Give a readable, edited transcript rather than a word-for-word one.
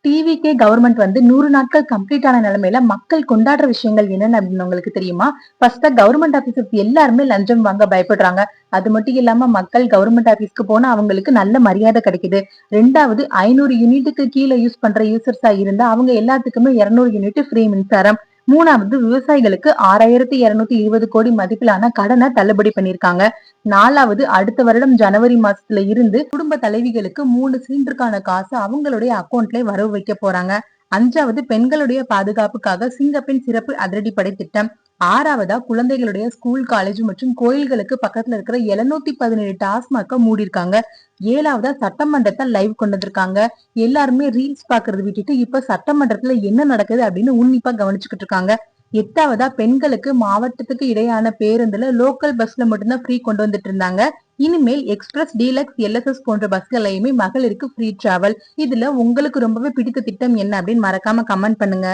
டிவிக்கே government வந்து 100 நாட்கள் complete ஆன நிலைமையில மக்கள் கொண்டாடுற விஷயங்கள் என்னன்னு அப்படின்னு உங்களுக்கு தெரியுமா? ஃபர்ஸ்ட் கவர்மெண்ட் ஆபீசர்ஸ் எல்லாருமே லஞ்சம் வாங்க பயப்படுறாங்க. அது மட்டும் இல்லாம மக்கள் கவர்மெண்ட் ஆபீஸ்க்கு போனா அவங்களுக்கு நல்ல மரியாதை கிடைக்குது. 2வது 500 யூனிட்டுக்கு கீழ யூஸ் பண்ற யூசர்ஸா இருந்தா அவங்க எல்லாத்துக்குமே 200 யூனிட் ஃப்ரீ மின்சாரம். 3வது விவசாயிகளுக்கு 6220 கோடி மதிப்பிலான கடனை தள்ளுபடி பண்ணிருக்காங்க. 4வது அடுத்த வருடம் ஜனவரி மாசத்துல இருந்து குடும்ப தலைவிகளுக்கு 3 சிலிண்டருக்கான காசு அவங்களுடைய அக்கௌண்ட்ல வரவு வைக்க போறாங்க. 5வது பெண்களுடைய பாதுகாப்புக்காக சிங்கப்பெண் சிறப்பு அதிரடிப்படை திட்டம். 6வதா குழந்தைகளுடைய ஸ்கூல், காலேஜ் மற்றும் கோயில்களுக்கு பக்கத்துல இருக்கிற 717 டாஸ்மாக மூடிருக்காங்க. 7வதா சட்டமன்றத்தை லைவ் கொண்டு வந்திருக்காங்க. எல்லாருமே ரீல்ஸ் பாக்குறது விட்டுட்டு இப்ப சட்டமன்றத்துல என்ன நடக்குது அப்படின்னு உன்னிப்பா கவனிச்சுக்கிட்டு இருக்காங்க. 8வதா பெண்களுக்கு மாவட்டத்துக்கு இடையான பேருந்துல லோக்கல் பஸ்ல மட்டும்தான் ஃப்ரீ கொண்டு வந்துட்டு இருந்தாங்க. இனிமேல் எக்ஸ்பிரஸ், டீலக்ஸ், எல்எஸ்எஸ் போன்ற பஸ்களையுமே மகளிருக்கு ஃப்ரீ டிராவல். இதுல உங்களுக்கு ரொம்பவே பிடித்த திட்டம் என்ன அப்படின்னு மறக்காம கமெண்ட் பண்ணுங்க.